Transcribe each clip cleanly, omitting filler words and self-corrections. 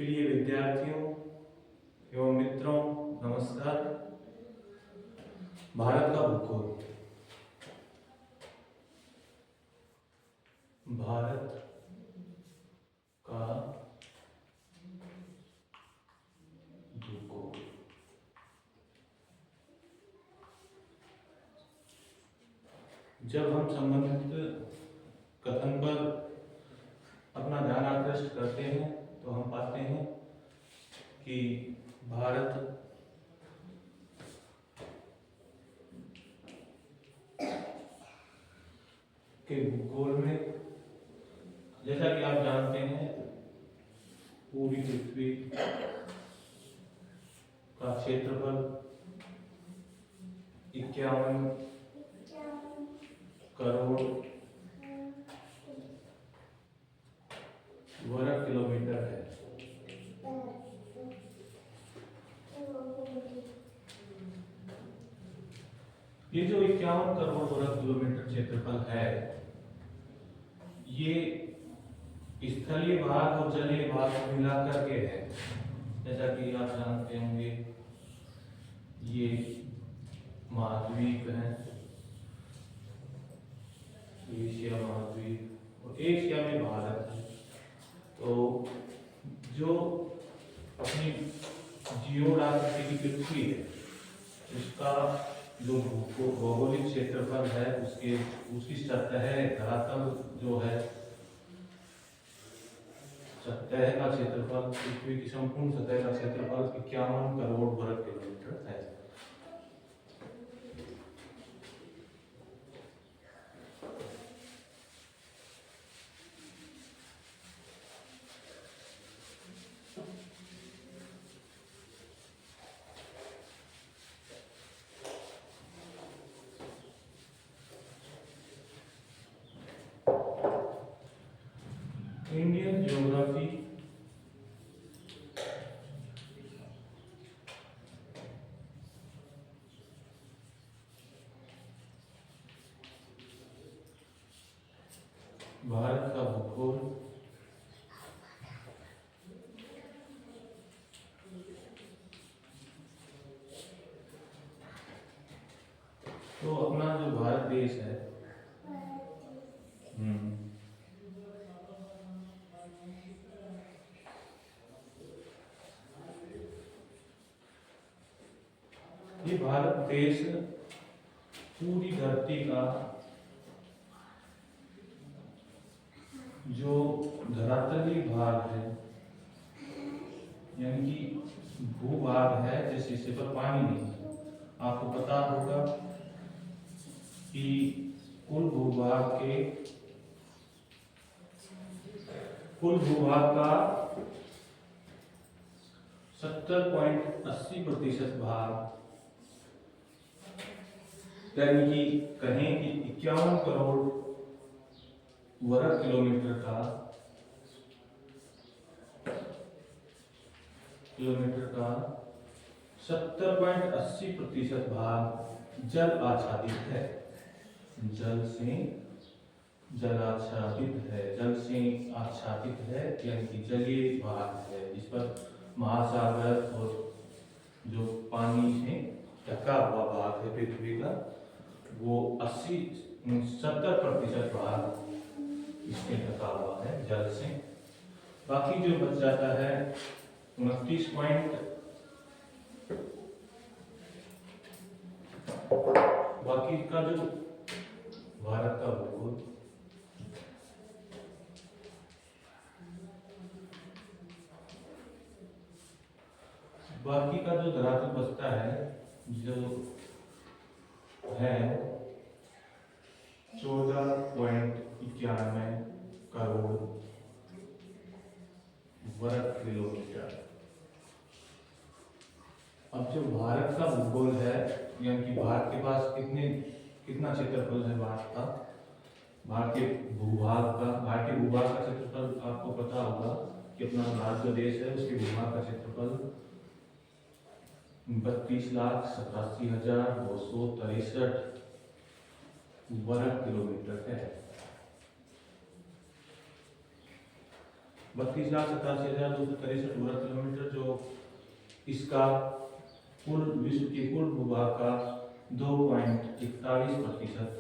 प्रिय विद्यार्थियों एवं मित्रों, नमस्कार। भारत का भूगोल। भारत का भूगोल। जब हम संबंधित कथन पर अपना ध्यान आकृष्ट करते हैं तो हम पाते हैं कि भारत के भूगोल में, जैसा कि आप जानते हैं, पूरी पृथ्वी का क्षेत्रफल 51 करोड़ वर्ग किलोमीटर है। ये जो 51 करोड़ वर्ग किलोमीटर क्षेत्रफल है, ये स्थलीय भाग और जलीय भाग को मिलाकर के है। जैसा कि आप जानते होंगे, ये महाद्वीप है, एशिया महाद्वीप, और एशिया में भारत है। तो जो अपनी जीवराशि की पृथ्वी है, उसका जो भौगोलिक क्षेत्रफल है, उसकी सतह धरातल जो है, सतह का क्षेत्रफल, पृथ्वी की संपूर्ण सतह का क्षेत्रफल 51 करोड़ वर्ग किलोमीटर है। इंडियन ज्योग्राफी भारत का भूगोल तो अपना जो भारत देश है, ये भारत देश पूरी धरती का जो धरातलीय भाग है, यानी कि भूभाग है, जिस हिस्से पर पानी नहीं है। आपको पता होगा कि कुल भूभाग का 70.80% भाग, यानी कि कहें कि 51 करोड़ वर्ग किलोमीटर का 70.80% भाग जल आच्छादित है। जल से आच्छादित है, यानी कि जलीय भाग है, जिस पर महासागर और जो पानी से ढका हुआ भाग है पृथ्वी का, वो 70% भाग इसमें ढका हुआ है जल से। बाकी जो बच जाता है 29 पॉइंट, बाकी का जो भारत का भूगोल, बाकी का जो धरातल बचता है, जो है 14.91 करोड़ वर्ग किलोमीटर। अब जो भारत का भूगोल है, यानी कि भारत के पास कितना क्षेत्रफल है भारत का, भारतीय भूभाग का क्षेत्रफल आपको पता होगा कि अपना भारत जो देश है, उसके भूभाग का क्षेत्रफल 32,87,263 वर्ग किलोमीटर है। 32,87,263 वर्ग किलोमीटर, जो इसका कुल विश्व के कुल भूभाग का 2.41%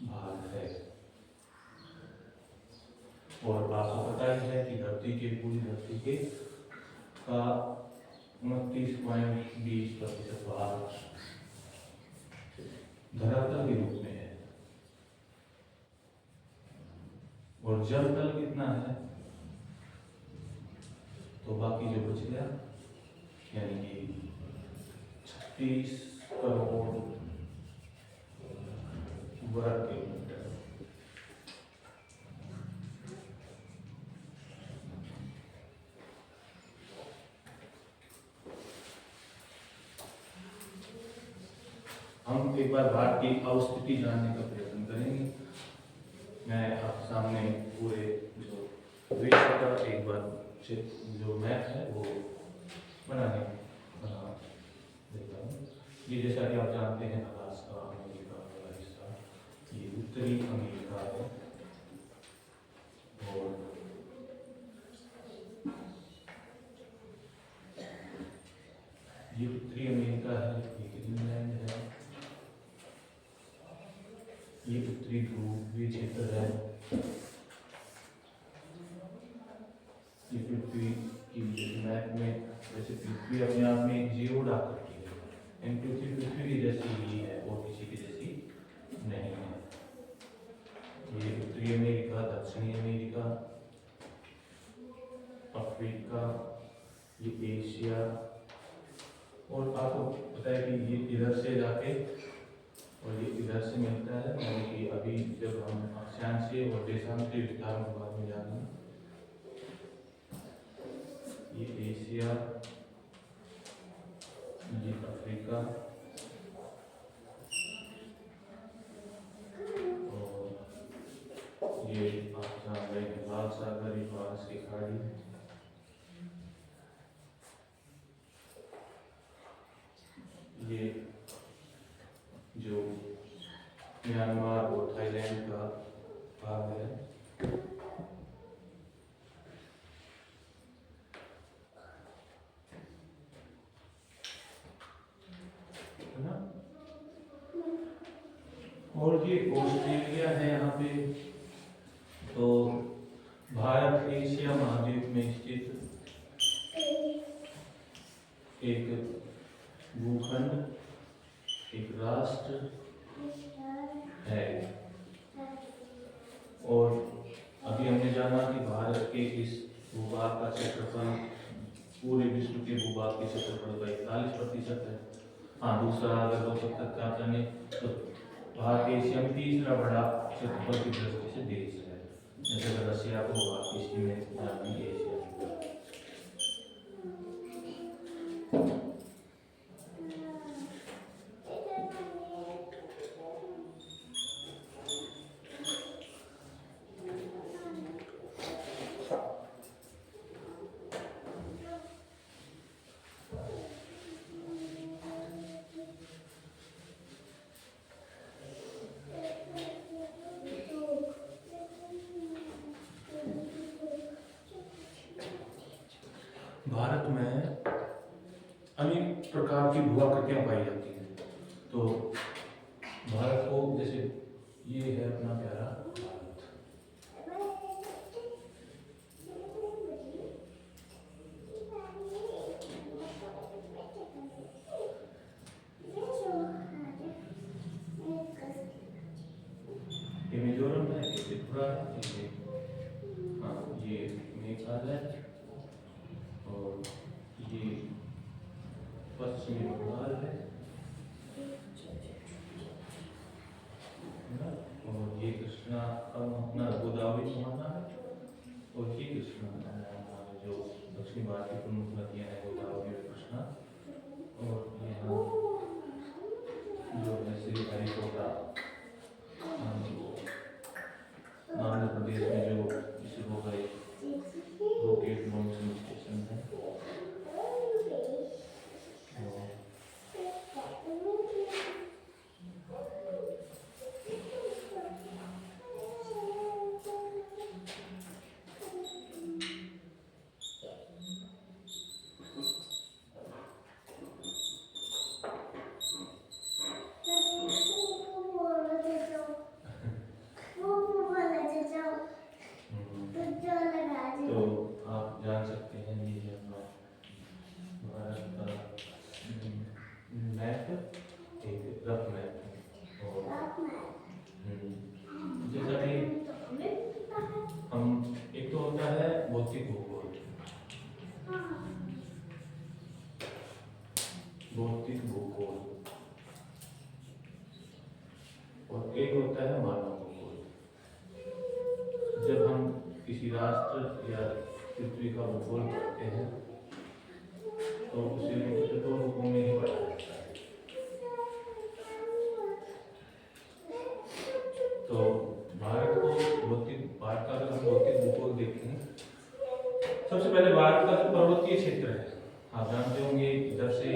भाग है। और आपको पता ही है कि पूरी धरती के का 29.20% भाग धरातल के रूप में है। और जल तल कितना है, तो बाकी जो बच गया यानी कि 36 करोड़ वर्ग किलोमीटर। हम एक बार भारत की अवस्थिति जानने का प्रयत्न करेंगे। मैं आपके सामने पूरे जो विश्व का एक बार जो मैप है वो बना देता हूँ। ये जैसा कि आप जानते हैं अलास्का अमेरिका वाला हिस्सा, ये उत्तरी अमेरिका है। और ये उत्तरी अमेरिका है, ये ग्रीनलैंड है, ये उत्तरी ध्रुवीय क्षेत्र है, ये पृथ्वी की मैप में वैसे पृथ्वी अपने आप में एक जियोड आकृति है, पृथ्वी की जैसी ही है और किसी की जैसी नहीं है। ये उत्तरी अमेरिका, दक्षिणी अमेरिका, अफ्रीका, ये एशिया, और आपको पता है कि ये इधर से जाके और ये इधर से मिलता है, यानी कि अभी जब हम अक्षांशीय और देशांतरीय विस्तार के बारे में जानेंगे। ये एशिया, ये अफ्रीका, और ये आप जान रहे हैं लाल सागर, ये फारस की खाड़ी, ये जो म्यांमार और थाईलैंड का भाग है, ना? और ये ऑस्ट्रेलिया है यहाँ पे। तो भारत एशिया महाद्वीप में स्थित एक भूखंड, एक राष्ट्र है। और अभी हमने जाना कि भारत के इस भूभाग का क्षेत्रफल पूरे विश्व के भूभाग के क्षेत्रफल का 41% है। हाँ, दूसरा अगर हम क्या जाने तो भारत एशिया में तीसरा बड़ा क्षेत्रफल की दृष्टि से देश है। जैसे अगर रशिया को इसी में जाने एशिया। भारत में अनेक प्रकार की भू आकृतियां पाई जाती हैं। तो भारत को जैसे ये है अपना प्यारा भारत, ये मिजोरम है, ये त्रिपुरा है, ये मेघालय, और ये पश्चिमी बंगाल है ना, और ये कृष्णा अपना गोदावरी मोहना है, और ये कृष्णा जो दक्षिण भारत की प्रमुख नदियां हैं गोदावरी और कृष्णा, और यहाँ जो है श्री हरिकोटा आंध्र प्रदेश में जो इसरो का एक रॉकेट लॉन्चिंग स्टेशन है। किसी राष्ट्र या पृथ्वी का भूगोल पढ़ते हैं तो उसे मुख्य दो रूपों में ही पढ़ा जाता है। तो भारत का अगर हम भौतिक भूगोल देखें, सबसे पहले भारत का जो पर्वतीय क्षेत्र है, आप जानते होंगे इधर से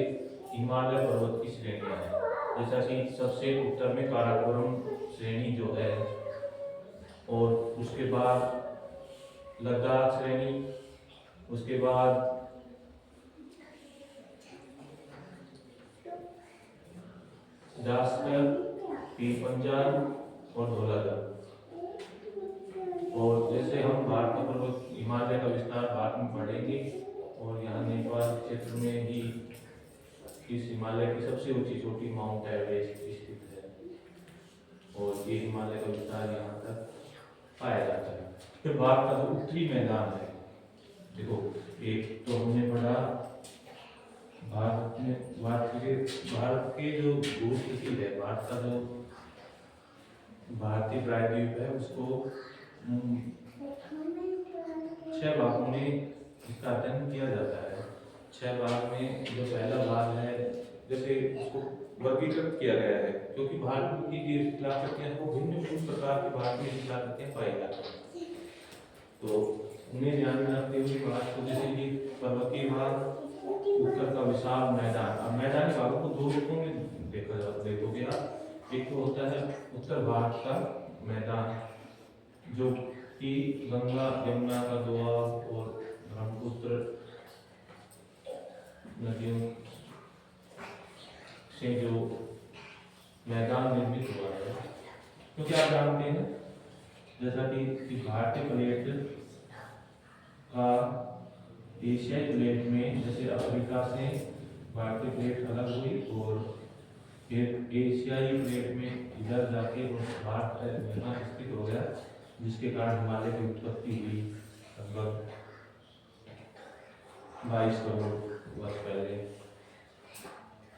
हिमालय पर्वत की श्रेणियां हैं, जैसा कि सबसे उत्तर में काराकोरम श्रेणी जो है, और उसके बाद लद्दाख श्रेणी, उसके बाद जास्कर, पीर पंजाल और धौलाधार। और जैसे हम भारत का पर्वत हिमालय का विस्तार बाद में पढ़ेंगे, और यहाँ नेपाल क्षेत्र में ही इस हिमालय की सबसे ऊंची चोटी माउंट एवरेस्ट स्थित है, और ये हिमालय का विस्तार यहाँ तक पाया जाता है। फिर भारत का जो उत्तरी मैदान है, देखो एक तो हमने पढ़ा भारत के जो भूस्थिति है, भारत का जो भारतीय प्रायद्वीप है उसको 6 भागों में इसका अध्ययन किया जाता है। 6 भाग में जो पहला भाग है, जैसे उसको वर्गीकृत किया गया है, क्योंकि भारत की जो शिलाकृतियां वो भिन्न भिन्न प्रकार के भारतीय शिलाकृतियां पाई जाती हैं, तो उन्हें ध्यान में रखते हुए भारत को जैसे कि पर्वतीय भाग, उत्तर का विशाल मैदान। अब मैदानी भागों को दो रूपों में देखोगे आप, एक तो होता है उत्तर भारत का मैदान जो कि गंगा यमुना का दोआब और ब्रह्मपुत्र नदियों से जो मैदान निर्मित हुआ है, क्योंकि आप जानते हैं जैसा कि भारतीय प्लेट का एशियाई प्लेट में, जैसे अफ्रीका से भारतीय प्लेट अलग हुई और फिर एशियाई प्लेट में इधर जाके भारत यहाँ स्थित हो गया, जिसके कारण हिमालय की उत्पत्ति हुई लगभग 22 करोड़ वर्ष पहले।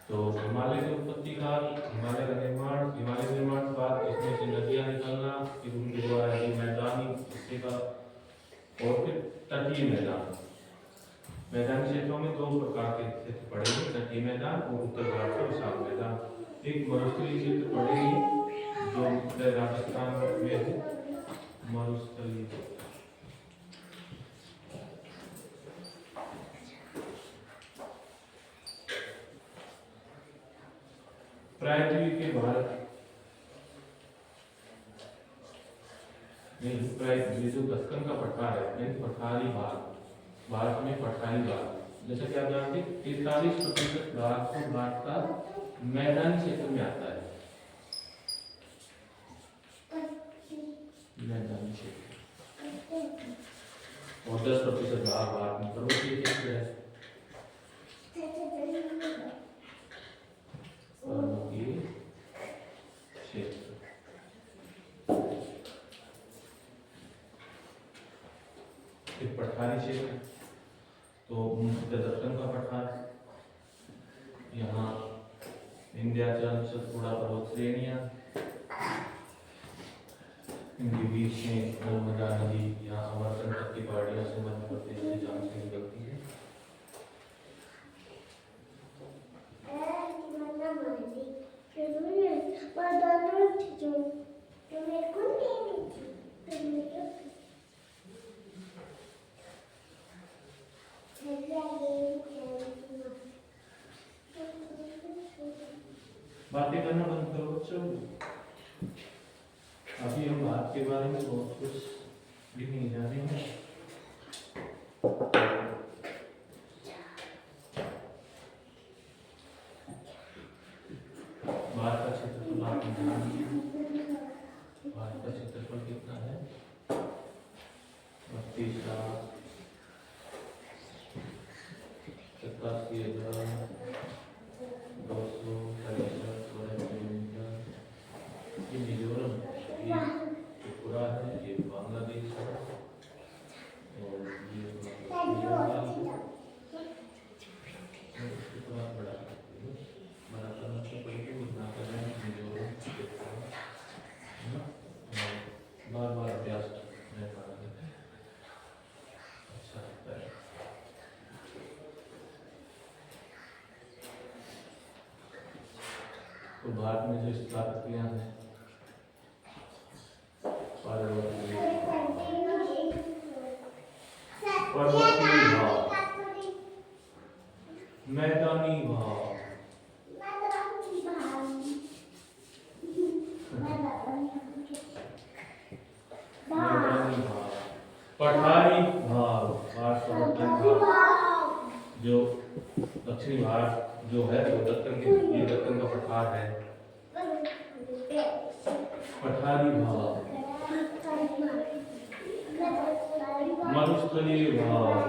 तो हिमालय की उत्पत्ति का, हिमालय का निर्माण के बाद इसमें से नदियाँ निकलना, फिर उनके द्वारा ये मैदानी हिस्से का, और फिर तटीय मैदान। मैदानी क्षेत्रों में दो प्रकार के क्षेत्र पड़ेंगे, तटीय मैदान और उत्तर भारत का विशाल मैदान। एक मरुस्थलीय क्षेत्र पड़ेगी जो उत्तर राजस्थान में है, मरुस्थलीय। प्रायद्वीप के भारत जो दक्कन का पठार है, पठारी भाग, भारत में पठारी भाग, जैसा कि आप जानते हैं 43% भाग तो भारत का मैदानी क्षेत्र में आता है, मैदानी क्षेत्र, और 10% भाग भारत में पर्वतीय क्षेत्र है। पर्वतीय क्षेत्र पठारी क्षेत्र, तो दक्कन का पठार, यहाँ विंध्याचल सतपुड़ा पर्वत श्रेणियां, इनके बीच में नर्मदा नदी, यहाँ अमरकंटक की पहाड़ियों से मध्य प्रदेश से जान से निकलती है। बातें करना बंद करो बच्चों, अभी हम भारत के बारे में बहुत कुछ भी नहीं जानेंगे। भारत का क्षेत्रफल आप जानिए, भारत का क्षेत्रफल कितना है? 32,87,263 ये मिजोरम, ये त्रिपुरा है, ये बांग्लादेश है, और ये बड़ा करना तो पड़ेगा, उतना करना है मिजोरम, त्रिपुरा, बार बार अभ्यास में पढ़ा जाता है। भारत में जो स्थापत्यां हैं पर्वतीय भाग, मैदानी भाग, पठारी भाग, जो दक्षिणी भारत जो है वो दक्कन के, ये दक्कन का पठार है। पठारी भाग, मरुस्थलीय भाग,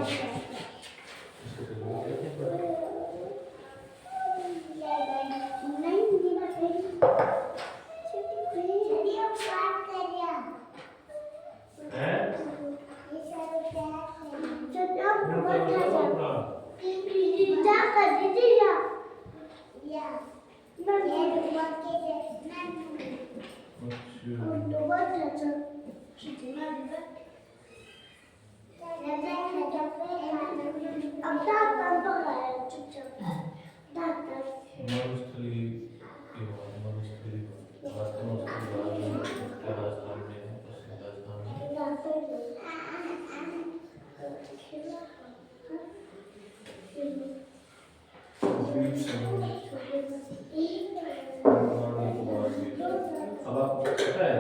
अब आपको पता है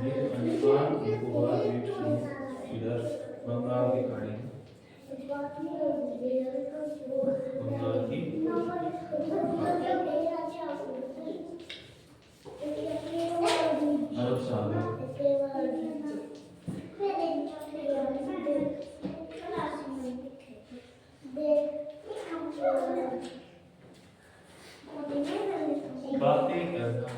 ये अंडमान निकोबार द्वीप समूह इधर बंगाल की खाड़ी में, बंगाल की अरब सागर, बातें करना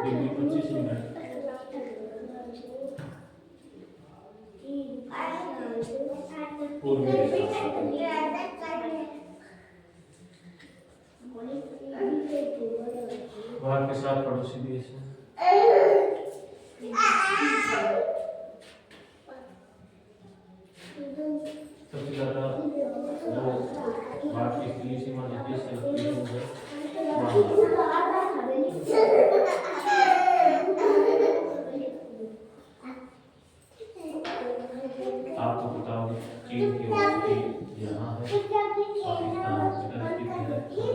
डिग्री 25 मिनट। पूर्वी दिशा भारत के 7 पड़ोसी देश हैं। सबसे ज्यादा जो भारत की खुली सीमा देश है आपको पता होगा चीन की उपस्थिति यहाँ है, पाकिस्तान इधर स्थित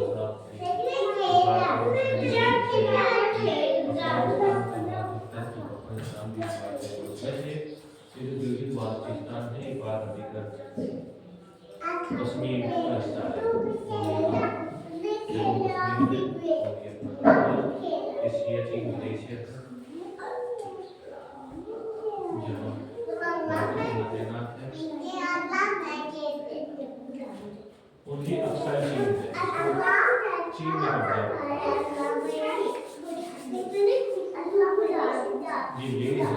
है, गिलगित बाल्टिस्तान है, एक बार अधिकृत कश्मीर का हिस्सा है, जम्मू कश्मीर एशिया चीन ग्लेशियर जहाँ तैनात है, उनकी अक्सर चीन में होता है। जी लेडीज है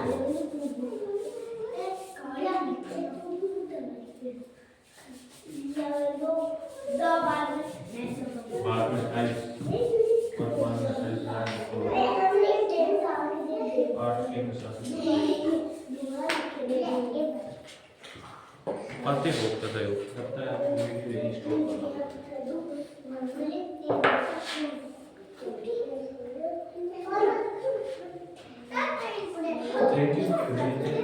बाद में साइज वर्तमान में साइज 8 केंद्र शासित पते भोक्ता था योग लगता है आपको वीडियो यही स्टॉप करना। Thank you.